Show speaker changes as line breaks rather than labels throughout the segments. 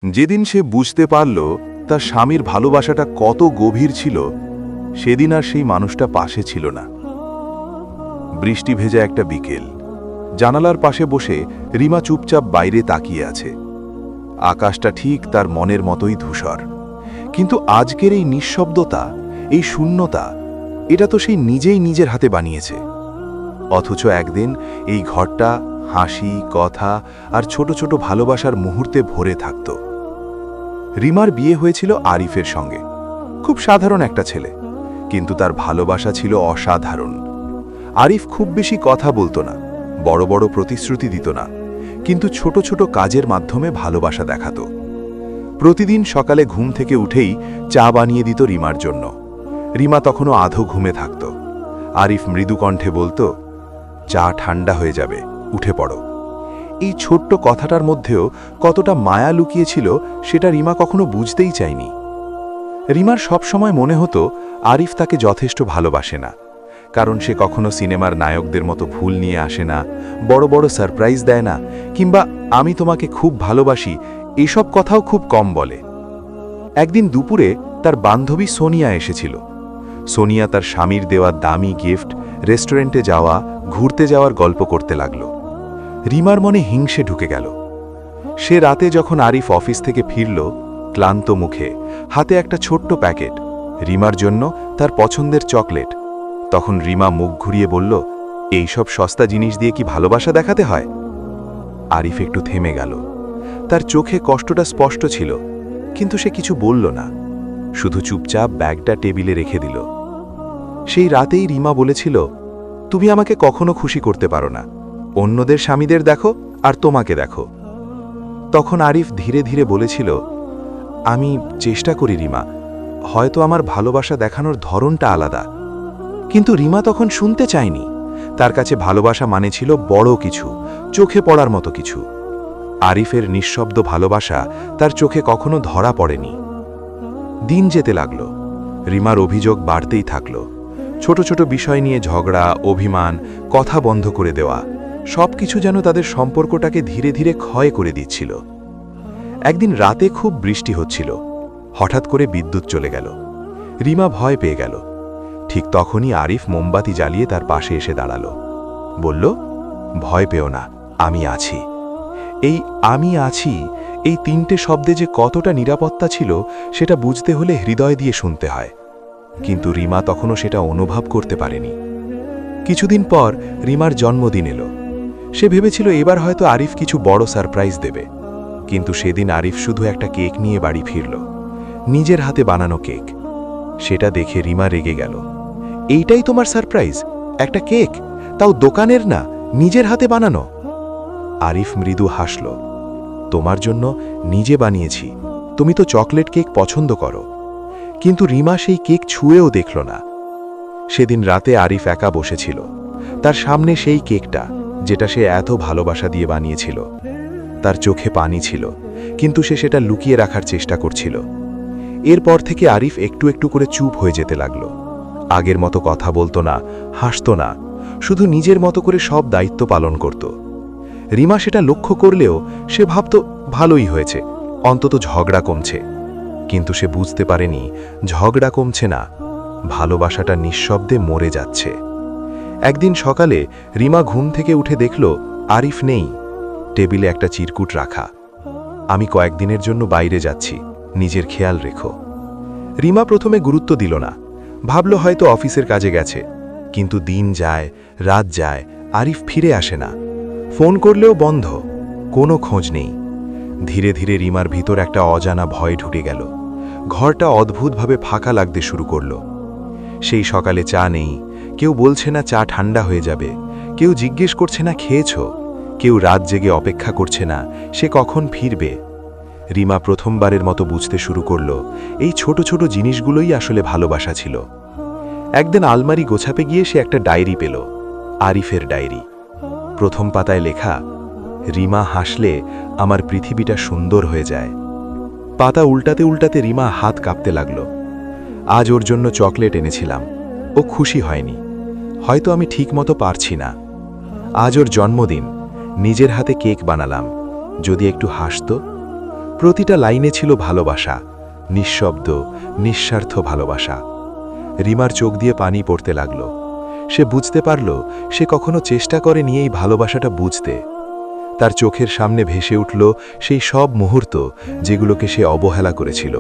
যেদিন সে বুঝতে পারল তার স্বামীর ভালোবাসাটা কত গভীর ছিল, সেদিন আর সেই মানুষটা পাশে ছিল না। বৃষ্টি ভেজা একটা বিকেল, জানালার পাশে বসে রিমা চুপচাপ বাইরে তাকিয়ে আছে। আকাশটা ঠিক তার মনের মতোই ধূসর, কিন্তু আজকের এই নিঃশব্দতা, এই শূন্যতা, এটা তো সেই নিজেই নিজের হাতে বানিয়েছে। অথচ একদিন এই ঘরটা হাসি, কথা আর ছোট ছোট ভালোবাসার মুহূর্তে ভরে থাকত। রিমার বিয়ে হয়েছিল আরিফের সঙ্গে। খুব সাধারণ একটা ছেলে, কিন্তু তার ভালোবাসা ছিল অসাধারণ। আরিফ খুব বেশি কথা বলতো না, বড় বড় প্রতিশ্রুতি দিত না, কিন্তু ছোট ছোট কাজের মাধ্যমে ভালোবাসা দেখাতো। প্রতিদিন সকালে ঘুম থেকে উঠেই চা বানিয়ে দিত রিমার জন্য। রিমা তখনও আধো ঘুমে থাকত। আরিফ মৃদু কণ্ঠে বলতো, চা ঠান্ডা হয়ে যাবে, উঠে পড়ো। এই ছোট্ট কথাটার মধ্যেও কতটা মায়া লুকিয়েছিল সেটা রিমা কখনো বুঝতেই চায়নি। রিমার সবসময় মনে হতো আরিফ তাকে যথেষ্ট ভালোবাসে না, কারণ সে কখনো সিনেমার নায়কদের মতো ভুল নিয়ে আসে না, বড় বড় সারপ্রাইজ দেয় না, কিংবা আমি তোমাকে খুব ভালোবাসি এসব কথাও খুব কম বলে। একদিন দুপুরে তার বান্ধবী সোনিয়া এসেছিল। সোনিয়া তার স্বামীর দেওয়া দামি গিফট, রেস্টুরেন্টে যাওয়া, ঘুরতে যাওয়ার গল্প করতে লাগল। রিমার মনে হিংসে ঢুকে গেল। সে রাতে যখন আরিফ অফিস থেকে ফিরল, ক্লান্ত মুখে, হাতে একটা ছোট্ট প্যাকেট, রিমার জন্য তার পছন্দের চকলেট, তখন রিমা মুখ ঘুরিয়ে বলল, এইসব সস্তা জিনিস দিয়ে কি ভালোবাসা দেখাতে হয়? আরিফ একটু থেমে গেল। তার চোখে কষ্টটা স্পষ্ট ছিল, কিন্তু সে কিছু বলল না, শুধু চুপচাপ ব্যাগটা টেবিলে রেখে দিল। সেই রাতেই রিমা বলেছিল, তুমি আমাকে কখনো খুশি করতে পারো না, অন্যদের স্বামীদের দেখো আর তোমাকে দেখো। তখন আরিফ ধীরে ধীরে বলেছিল, আমি চেষ্টা করি রিমা, হয়তো আমার ভালোবাসা দেখানোর ধরনটা আলাদা। কিন্তু রিমা তখন শুনতে চায়নি। তার কাছে ভালোবাসা মানে ছিল বড় কিছু, চোখে পড়ার মতো কিছু। আরিফের নিঃশব্দ ভালোবাসা তার চোখে কখনো ধরা পড়েনি। দিন যেতে লাগল, রিমার অভিযোগ বাড়তেই থাকল। ছোট ছোট বিষয় নিয়ে ঝগড়া, অভিমান, কথা বন্ধ করে দেওয়া, সবকিছু যেন তাদের সম্পর্কটাকে ধীরে ধীরে ক্ষয় করে দিচ্ছিল। একদিন রাতে খুব বৃষ্টি হচ্ছিল, হঠাৎ করে বিদ্যুৎ চলে গেল। রিমা ভয় পেয়ে গেল। ঠিক তখনই আরিফ মোমবাতি জ্বালিয়ে তার পাশে এসে দাঁড়াল, বলল, ভয় পেও না, আমি আছি। এই আমি আছি, এই তিনটে শব্দে যে কতটা নিরাপত্তা ছিল সেটা বুঝতে হলে হৃদয় দিয়ে শুনতে হয়। কিন্তু রিমা তখনও সেটা অনুভব করতে পারেনি। কিছুদিন পর রিমার জন্মদিন এলো। সে ভেবেছিল এবার হয়তো আরিফ কিছু বড় সারপ্রাইজ দেবে, কিন্তু সেদিন আরিফ শুধু একটা কেক নিয়ে বাড়ি ফিরল, নিজের হাতে বানানো কেক। সেটা দেখে রিমা রেগে গেল। এইটাই তোমার সারপ্রাইজ? একটা কেক, তাও দোকানের না, নিজের হাতে বানানো? আরিফ মৃদু হাসল, তোমার জন্য নিজে বানিয়েছি, তুমি তো চকলেট কেক পছন্দ করো। কিন্তু রিমা সেই কেক ছুঁয়েও দেখল না। সেদিন রাতে আরিফ একা বসেছিল, তার সামনে সেই কেকটা যেটা সে এত ভালোবাসা দিয়ে বানিয়েছিল। তার চোখে পানি ছিল, কিন্তু সে সেটা লুকিয়ে রাখার চেষ্টা করছিল। এরপর থেকে আরিফ একটু একটু করে চুপ হয়ে যেতে লাগল। আগের মতো কথা বলতো না, হাসতো না, শুধু নিজের মতো করে সব দায়িত্ব পালন করত। রিমা সেটা লক্ষ্য করলেও সে ভাবত ভালোই হয়েছে, অন্তত ঝগড়া কমছে। কিন্তু সে বুঝতে পারেনি ঝগড়া কমছে না, ভালোবাসাটা নিঃশব্দে মরে যাচ্ছে। একদিন সকালে রিমা ঘুম থেকে উঠে দেখল আরিফ নেই, টেবিলে একটা চিরকুট রাখা। আমি কয়েকদিনের জন্য বাইরে যাচ্ছি, নিজের খেয়াল রেখো। রিমা প্রথমে গুরুত্ব দিল না, ভাবল হয়তো অফিসের কাজে গেছে। কিন্তু দিন যায়, রাত যায়, আরিফ ফিরে আসে না। ফোন করলেও বন্ধ, কোনো খোঁজ নেই। ধীরে ধীরে রিমার ভিতর একটা অজানা ভয় ঢুকে গেল। ঘরটা অদ্ভুতভাবে ফাঁকা লাগতে শুরু করল। সেই সকালে চা নেই, কেউ বলছে না চা ঠান্ডা হয়ে যাবে, কেউ জিজ্ঞেস করছে না খেয়েছ, কেউ রাত জেগে অপেক্ষা করছে না সে কখন ফিরবে। রিমা প্রথমবারের মতো বুঝতে শুরু করল এই ছোট ছোট জিনিসগুলোই আসলে ভালোবাসা ছিল। একদিন আলমারি গোছাপে গিয়ে সে একটা ডায়েরি পেল, আরিফের ডায়েরি। প্রথম পাতায় লেখা, রিমা হাসলে আমার পৃথিবীটা সুন্দর হয়ে যায়। পাতা উল্টাতে উল্টাতে রিমা হাত কাঁপতে লাগল। আজ ওর জন্য চকলেট এনেছিলাম, ও খুশি হয়নি, হয়তো আমি ঠিকমতো পারছি না। আজ ওর জন্মদিন, নিজের হাতে কেক বানালাম, যদি একটু হাসতো।
প্রতিটা লাইনে ছিল ভালোবাসা, নিঃশব্দ, নিঃস্বার্থ ভালোবাসা। রিমার চোখ দিয়ে পানি পড়তে লাগল। সে বুঝতে পারল সে কখনো চেষ্টা করেনি এই ভালোবাসাটা বুঝতে। তার চোখের সামনে ভেসে উঠল সেই সব মুহূর্ত যেগুলোকে সে অবহেলা করেছিল।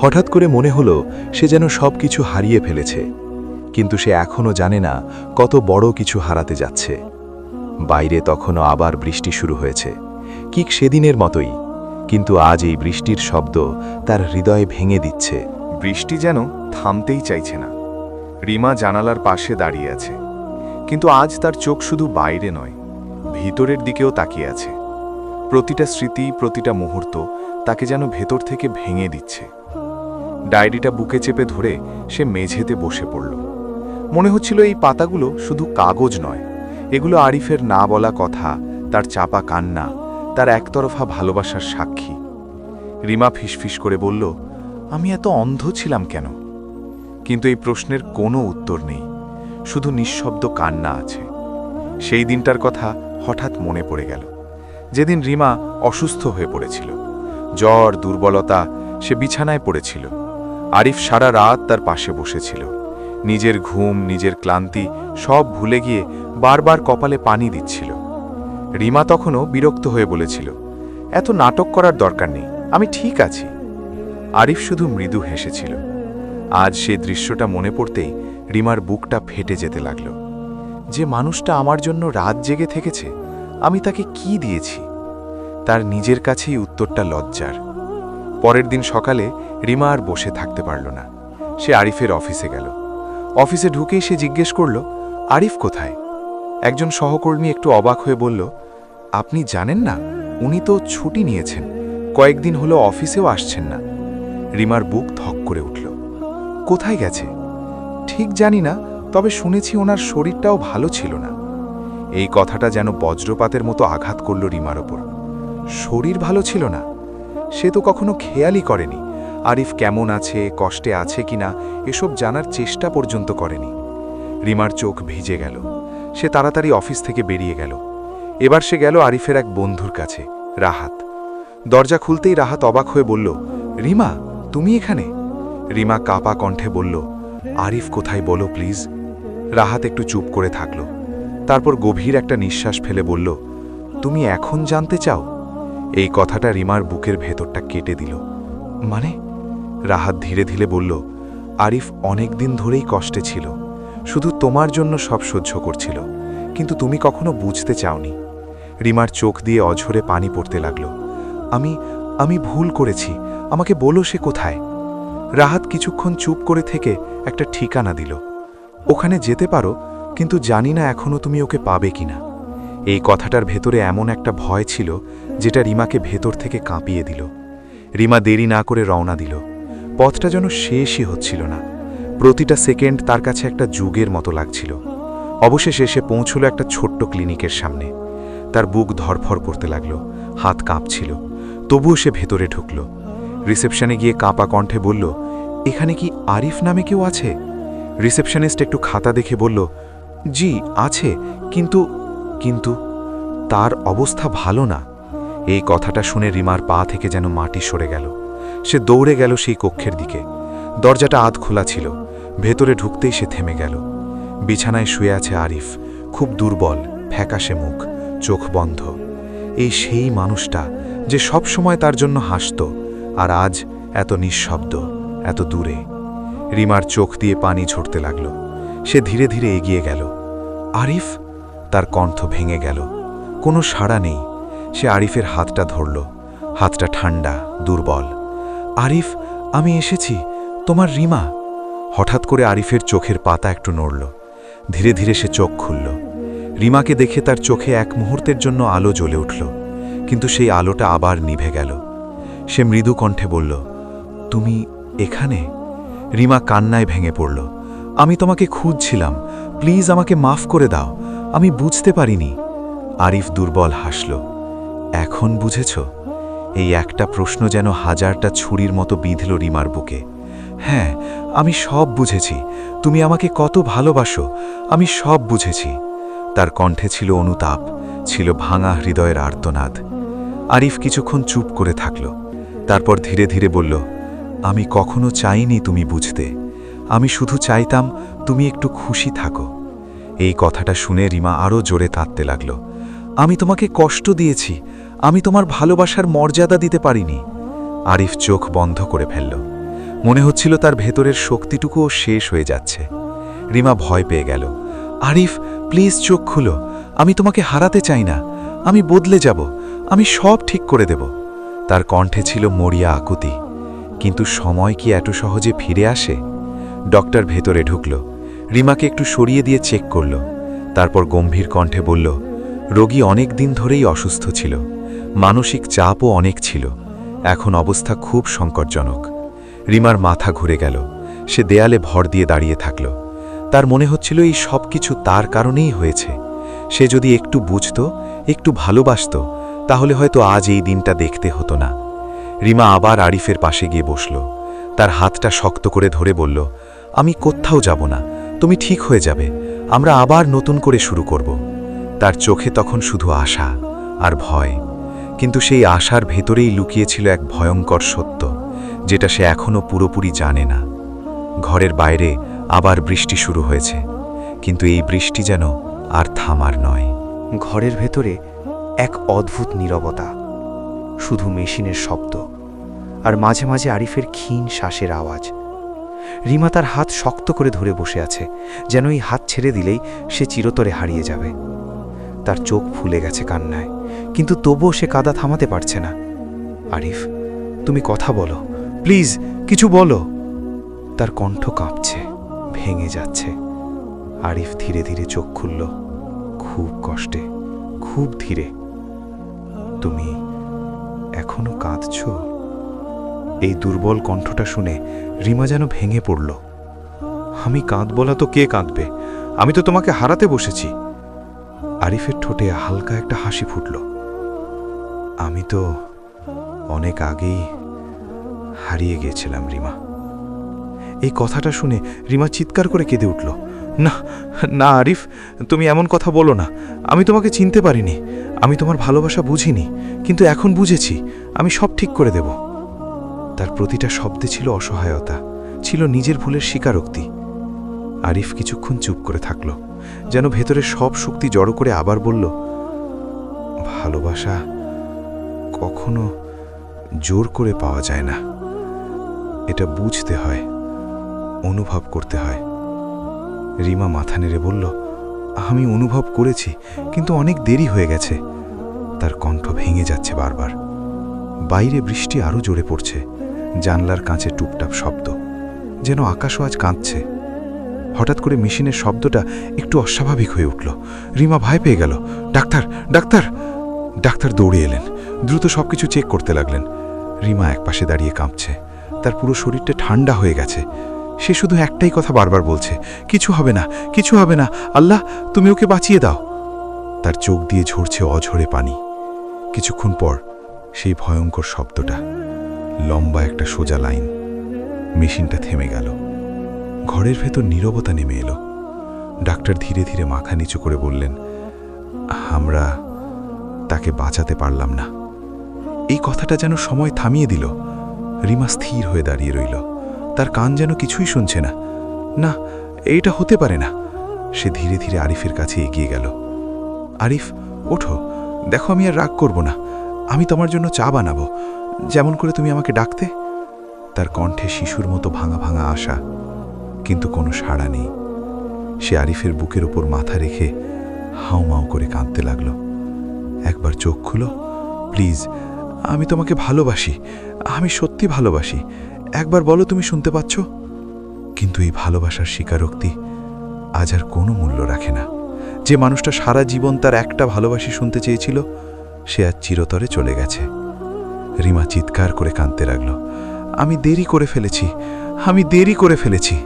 হঠাৎ করে মনে হলো সে যেন সব কিছু হারিয়ে ফেলেছে, কিন্তু সে এখনও জানে না কত বড় কিছু হারাতে যাচ্ছে। বাইরে তখনও আবার বৃষ্টি শুরু হয়েছে, ঠিক সেদিনের মতোই, কিন্তু আজ এই বৃষ্টির শব্দ তার হৃদয় ভেঙে দিচ্ছে।
বৃষ্টি যেন থামতেই চাইছে না। রিমা জানালার পাশে দাঁড়িয়ে আছে, কিন্তু আজ তার চোখ শুধু বাইরে নয়, ভিতরের দিকেও তাকিয়ে আছে। প্রতিটা স্মৃতি, প্রতিটা মুহূর্ত তাকে যেন ভেতর থেকে ভেঙে দিচ্ছে। ডায়েরিটা বুকে চেপে ধরে সে মেঝেতে বসে পড়ল। মনে হচ্ছিল এই পাতাগুলো শুধু কাগজ নয়, এগুলো আরিফের না বলা কথা, তার চাপা কান্না, তার একতরফা ভালোবাসার সাক্ষী। রিমা ফিসফিস করে বলল, আমি এত অন্ধ ছিলাম কেন? কিন্তু এই প্রশ্নের কোনো উত্তর নেই, শুধু নিঃশব্দ কান্না আছে। সেই দিনটার কথা হঠাৎ মনে পড়ে গেল, যেদিন রিমা অসুস্থ হয়ে পড়েছিল। জ্বর, দুর্বলতা, সে বিছানায় পড়েছিল। আরিফ সারা রাত তার পাশে বসেছিল, নিজের ঘুম, নিজের ক্লান্তি সব ভুলে গিয়ে বারবার কপালে পানি দিচ্ছিল। রিমা তখনও বিরক্ত হয়ে বলেছিল, এত নাটক করার দরকার নেই, আমি ঠিক আছি। আরিফ শুধু মৃদু হেসেছিল। আজ সেই দৃশ্যটা মনে পড়তেই রিমার বুকটা ফেটে যেতে লাগল। যে মানুষটা আমার জন্য রাত জেগে থেকেছে, আমি তাকে কি দিয়েছি? তার নিজের কাছেই উত্তরটা লজ্জার। পরের দিন সকালে রিমা আর বসে থাকতে পারল না। সে আরিফের অফিসে গেল। অফিসে ঢুকেই সে জিজ্ঞেস করল, আরিফ কোথায়? একজন সহকর্মী একটু অবাক হয়ে বলল, আপনি জানেন না, উনি তো ছুটি নিয়েছেন, কয়েকদিন হলো অফিসেও আসছেন না। রিমার বুক ধক করে উঠল। কোথায় গেছে? ঠিক জানি না, তবে শুনেছি ওনার শরীরটাও ভালো ছিল না। এই কথাটা যেন বজ্রপাতের মতো আঘাত করল রিমার ওপর। শরীর ভালো ছিল না? সে তো কখনো খেয়ালই করেনি আরিফ কেমন আছে, কষ্টে আছে কিনা, এসব জানার চেষ্টা পর্যন্ত করেনি। রিমার চোখ ভিজে গেল। সে তাড়াতাড়ি অফিস থেকে বেরিয়ে গেল। এবার সে গেল আরিফের এক বন্ধুর কাছে, রাহাত। দরজা খুলতেই রাহাত অবাক হয়ে বলল, রিমা, তুমি এখানে? রিমা কাপা কণ্ঠে বলল, আরিফ কোথায় বলো প্লিজ। রাহাত একটু চুপ করে থাকল, তারপর গভীর একটা নিঃশ্বাস ফেলে বলল, তুমি এখন জানতে চাও? এই কথাটা রিমার বুকের ভেতরটা কেটে দিল। মানে? রাহাত ধীরে ধীরে বলল, আরিফ অনেক দিন ধরেই কষ্টে ছিল, শুধু তোমার জন্য সব সহ্য করছিল, কিন্তু তুমি কখনো বুঝতে চাওনি। রিমার চোখ দিয়ে অঝরে পানি পড়তে লাগল। আমি ভুল করেছি, আমাকে বলো সে কোথায়। রাহাত কিছুক্ষণ চুপ করে থেকে একটা ঠিকানা দিল। ওখানে যেতে পারো, কিন্তু জানি না এখনো তুমি ওকে পাবে কিনা। এই কথাটার ভেতরে এমন একটা ভয় ছিল যেটা রিমাকে ভেতর থেকে কাঁপিয়ে দিল। রিমা দেরি না করে রওনা দিল। পথটা যেন শেষই হচ্ছিল না। প্রতিটা সেকেন্ড তার কাছে একটা যুগের মতো লাগছিল। অবশেষে সে পৌঁছল একটা ছোট্ট ক্লিনিকের সামনে। তার বুক ধরফর করতে লাগল, হাত কাঁপছিল, তবুও সে ভেতরে ঢুকল। রিসেপশনে গিয়ে কাঁপা কণ্ঠে বলল, এখানে কি আরিফ নামে কেউ আছে? রিসেপশনিস্ট একটু খাতা দেখে বলল, জি আছে, কিন্তু তার অবস্থা ভালো না। এই কথাটা শুনে রিমার পা থেকে যেন মাটি সরে গেল। সে দৌড়ে গেল সেই কক্ষের দিকে। দরজাটা আধ খোলা ছিল। ভেতরে ঢুকতেই সে থেমে গেল। বিছানায় শুয়ে আছে আরিফ, খুব দুর্বল, ফ্যাকাশে মুখ, চোখ বন্ধ। এই সেই মানুষটা যে সব সময় তার জন্য হাসত, আর আজ এত নিঃশব্দ, এত দূরে। রিমার চোখ দিয়ে পানি ঝরতে লাগল। সে ধীরে ধীরে এগিয়ে গেল। আরিফ! তার কণ্ঠ ভেঙে গেল। কোনো সাড়া নেই। সে আরিফের হাতটা ধরল। হাতটা ঠান্ডা, দুর্বল। আরিফ, আমি এসেছি, তোমার রিমা। হঠাৎ করে আরিফের চোখের পাতা একটু নড়ল। ধীরে ধীরে সে চোখ খুলল। রিমাকে দেখে তার চোখে এক মুহূর্তের জন্য আলো জ্বলে উঠল, কিন্তু সেই আলোটা আবার নিভে গেল। সে মৃদু কণ্ঠে বলল, তুমি এখানে? রিমা কান্নায় ভেঙে পড়ল। আমি তোমাকে খুঁজছিলাম, প্লিজ আমাকে মাফ করে দাও, আমি বুঝতে পারিনি। আরিফ দুর্বল হাসল। এখন বুঝেছ? এই একটা প্রশ্ন যেন হাজারটা ছুরির মতো বিঁধল রিমার বুকে। হ্যাঁ, আমি সব বুঝেছি, তুমি আমাকে কত ভালোবাসো, আমি সব বুঝেছি। তার কণ্ঠে ছিল অনুতাপ, ছিল ভাঙা হৃদয়ের আর্তনাদ। আরিফ কিছুক্ষণ চুপ করে থাকল।
তারপর ধীরে ধীরে বলল, আমি কখনো চাইনি তুমি বুঝতে, আমি শুধু চাইতাম তুমি একটু খুশি থাকো। এই কথাটা শুনে রিমা আরও জোরে কাঁদতে লাগল। আমি তোমাকে কষ্ট দিয়েছি, আমি তোমার ভালোবাসার মর্যাদা দিতে পারিনি। আরিফ চোখ বন্ধ করে ফেলল। মনে হচ্ছিল তার ভেতরের শক্তিটুকুও শেষ হয়ে যাচ্ছে। রিমা ভয় পেয়ে গেল। আরিফ, প্লিজ চোখ খুলো, আমি তোমাকে হারাতে চাই না, আমি বদলে যাব, আমি সব ঠিক করে দেব। তার কণ্ঠে ছিল মরিয়া আকুতি। কিন্তু সময় কি এত সহজে ফিরে আসে? ডক্টর ভেতরে ঢুকল, রিমাকে একটু সরিয়ে দিয়ে চেক করল, তারপর গম্ভীর কণ্ঠে বলল, রোগী অনেক দিন ধরেই অসুস্থ ছিল, মানসিক চাপও অনেক ছিল, এখন অবস্থা খুব সংকটজনক। রিমার মাথা ঘুরে গেল, সে দেয়ালে ভর দিয়ে দাঁড়িয়ে থাকল। তার মনে হচ্ছিল এই সব কিছু তার কারণেই হয়েছে। সে যদি একটু বুঝত, একটু ভালোবাসত, তাহলে হয়তো আজ এই দিনটা দেখতে হতো না। রিমা আবার আরিফের পাশে গিয়ে বসল, তার হাতটা শক্ত করে ধরে বলল, আমি কোথাও যাব না, তুমি ঠিক হয়ে যাবে, আমরা আবার নতুন করে শুরু করব। তার চোখে তখন শুধু আশা আর ভয়, কিন্তু সেই আশার ভেতরেই লুকিয়েছিল এক ভয়ঙ্কর সত্য, যেটা সে এখনও পুরোপুরি জানে না। ঘরের বাইরে আবার বৃষ্টি শুরু হয়েছে, কিন্তু এই বৃষ্টি যেন আর থামার নয়।
ঘরের ভেতরে এক অদ্ভুত নীরবতা, শুধু মেশিনের শব্দ আর মাঝে মাঝে আরিফের ক্ষীণ শ্বাসের আওয়াজ। রিমা তার হাত শক্ত করে ধরে বসে আছে, যেন এই হাত ছেড়ে দিলেই সে চিরতরে হারিয়ে যাবে। তার চোখ ফুলে গেছে কান্নায়, কিন্তু তবুও সে কাঁদা থামাতে পারছে না। আরিফ, তুমি কথা বলো, প্লিজ কিছু বলো। তার কণ্ঠ কাঁপছে, ভেঙে যাচ্ছে। আরিফ ধীরে ধীরে চোখ খুলল, খুব কষ্টে, খুব ধীরে। তুমি এখনো কাঁদছ? এই দুর্বল কণ্ঠটা শুনে রিমা যেন ভেঙে পড়ল। আমি কাঁদব না তো কে কাঁদবে? আমি তো তোমাকে হারাতে বসেছি। আরিফের ঠোঁটে হালকা একটা হাসি ফুটল। আমি তো অনেক আগেই হারিয়ে গিয়েছিলাম রিমা। এই কথাটা শুনে রিমা চিৎকার করে কেঁদে উঠল। না না আরিফ, তুমি এমন কথা বলো না। আমি তোমাকে চিনতে পারিনি, আমি তোমার ভালোবাসা বুঝিনি, কিন্তু এখন বুঝেছি, আমি সব ঠিক করে দেব। তার প্রতিটা শব্দে ছিল অসহায়তা, ছিল নিজের ভুলের স্বীকারোক্তি। আরিফ কিছুক্ষণ চুপ করে থাকল, যেন ভেতরে সব শক্তি জড়ো করে আবার বলল, ভালোবাসা কখনো জোর করে পাওয়া যায় না, এটা বুঝতে হয়, অনুভব করতে হয়। রিমা মাথা নেড়ে বলল, আমি অনুভব করেছি, কিন্তু অনেক দেরি হয়ে গেছে। তার কণ্ঠ ভেঙে যাচ্ছে বারবার। বাইরে বৃষ্টি আরও জোরে পড়ছে, জানলার কাঁচে টুপটাপ শব্দ, যেন আকাশও আজ কাঁদছে। হঠাৎ করে মেশিনের শব্দটা একটু অস্বাভাবিক হয়ে উঠল। রিমা ভয় পেয়ে গেল। Doctor, doctor! ডাক্তার দৌড়ে এলেন, দ্রুত সবকিছু চেক করতে লাগলেন। রিমা একপাশে দাঁড়িয়ে কাঁপছে, তার পুরো শরীরটা ঠান্ডা হয়ে গেছে। সে শুধু একটাই কথা বারবার বলছে, কিছু হবে না, কিছু হবে না, আল্লাহ তুমি ওকে বাঁচিয়ে দাও। তার চোখ দিয়ে ঝরছে অঝরে পানি। কিছুক্ষণ পর সেই ভয়ঙ্কর শব্দটা, লম্বা একটা সোজা লাইন। মেশিনটা থেমে গেল। ঘরের ভেতর নীরবতা নেমে এলো। ডাক্তার ধীরে ধীরে মাথা নিচু করে বললেন, আমরা তাকে বাঁচাতে পারলাম না। এই কথাটা যেন সময় থামিয়ে দিল। রিমা স্থির হয়ে দাঁড়িয়ে রইল, তার কান যেন কিছুই শুনছে না। না, এইটা হতে পারে না। সে ধীরে ধীরে আরিফের কাছে এগিয়ে গেল। আরিফ, ওঠো, দেখো আমি আর রাগ করব না, আমি তোমার জন্য চা বানাবো, যেমন করে তুমি আমাকে ডাকতে। তার কণ্ঠে শিশুর মতো ভাঙা ভাঙা আশা, কিন্তু কোনো সাড়া নেই। সে আরিফের বুকের ওপর মাথা রেখে হাউমাউ করে কাঁদতে লাগল। একবার চোখ খুলো, প্লিজ, আমি তোমাকে ভালোবাসি, আমি সত্যি ভালোবাসি, একবার বলো তুমি শুনতে পাচ্ছ? কিন্তু এই ভালোবাসার স্বীকারোক্তি আজ আর কোনো মূল্য রাখে না। যে মানুষটা সারা জীবন তার একটা ভালোবাসি শুনতে চেয়েছিল, সে আজ চিরতরে চলে গেছে। রিমা চিৎকার করে কাঁদতে লাগল, আমি দেরি করে ফেলেছি, আমি দেরি করে ফেলেছি।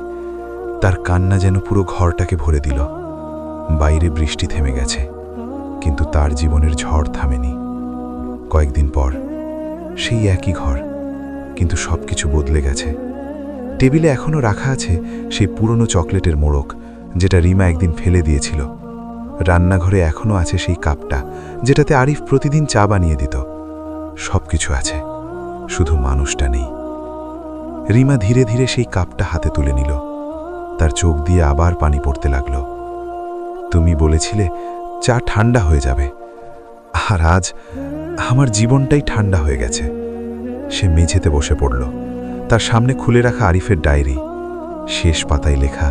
তার কান্না যেন পুরো ঘরটাকে ভরে দিল। বাইরে বৃষ্টি থেমে গেছে, কিন্তু তার জীবনের ঝড় থামেনি। কয়েকদিন পর সেই একই ঘর, কিন্তু সবকিছু বদলে গেছে। টেবিলে এখনও রাখা আছে সেই পুরনো চকলেটের মোড়ক, যেটা রিমা একদিন ফেলে দিয়েছিল। রান্নাঘরে এখনও আছে সেই কাপটা, যেটাতে আরিফ প্রতিদিন চা বানিয়ে দিত। সবকিছু আছে, শুধু মানুষটা নেই। রিমা ধীরে ধীরে সেই কাপটা হাতে তুলে নিল। তার চোখ দিয়ে আবার পানি পড়তে লাগল। তুমি বলেছিলে চা ঠান্ডা হয়ে যাবে, আর আজ আমার জীবনটাই ঠান্ডা হয়ে গেছে। সে মেঝেতে বসে পড়ল। তার সামনে খুলে রাখা আরিফের ডায়েরি, শেষ পাতায় লেখা,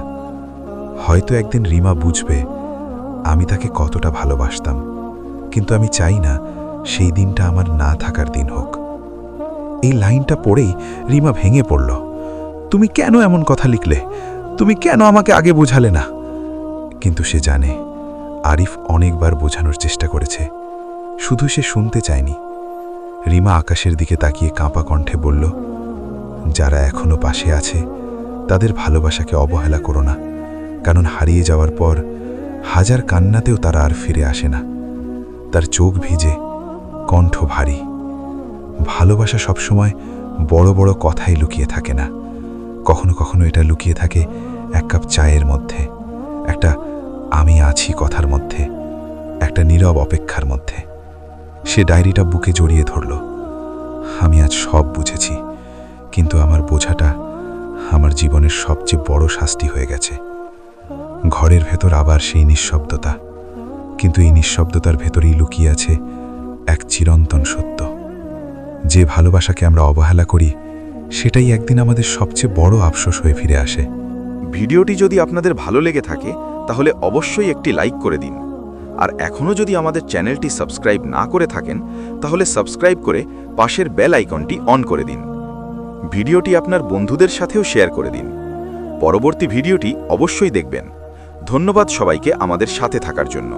হয়তো একদিন রিমা বুঝবে আমি তাকে কতটা ভালোবাসতাম, কিন্তু আমি চাই না সেই দিনটা আমার না থাকার দিন হোক। এই লাইনটা পড়েই রিমা ভেঙে পড়ল। তুমি কেন এমন কথা লিখলে? তুমি কেন আমাকে আগে বোঝালে না? কিন্তু সে জানে আরিফ অনেকবার বোঝানোর চেষ্টা করেছে, শুধু সে শুনতে চায়নি। রিমা আকাশের দিকে তাকিয়ে কাঁপা কণ্ঠে বলল, যারা এখনো পাশে আছে তাদের ভালোবাসাকে অবহেলা করো না, কারণ হারিয়ে যাওয়ার পর হাজার কান্নাতেও তারা আর ফিরে আসে না। তার চোখ ভিজে, কণ্ঠ ভারী। ভালোবাসা সবসময় বড় বড় কথাই লুকিয়ে থাকে না, কখনো কখনো এটা লুকিয়ে থাকে এক কাপ চায়ের মধ্যে, একটা আমি আছি কথার মধ্যে, একটা নীরব অপেক্ষার মধ্যে। সে ডায়েরিটা বুকে জড়িয়ে ধরল। আমি আজ সব বুঝেছি, কিন্তু আমার বোঝাটা আমার জীবনের সবচেয়ে বড় শাস্তি হয়ে গেছে। ঘরের ভেতর আবার সেই নিঃশব্দতা, কিন্তু এই নিঃশব্দতার ভেতরেই লুকিয়ে আছে এক চিরন্তন সত্য। যে ভালোবাসাকে আমরা অবহেলা করি, সেটাই একদিন আমাদের সবচেয়ে বড় আফসোস হয়ে ফিরে আসে।
ভিডিওটি যদি আপনাদের ভালো লেগে থাকে তাহলে অবশ্যই একটি লাইক করে দিন। আর এখনও যদি আমাদের চ্যানেলটি সাবস্ক্রাইব না করে থাকেন তাহলে সাবস্ক্রাইব করে পাশের বেল আইকনটি অন করে দিন। ভিডিওটি আপনার বন্ধুদের সাথেও শেয়ার করে দিন। পরবর্তী ভিডিওটি অবশ্যই দেখবেন। ধন্যবাদ সবাইকে আমাদের সাথে থাকার জন্য।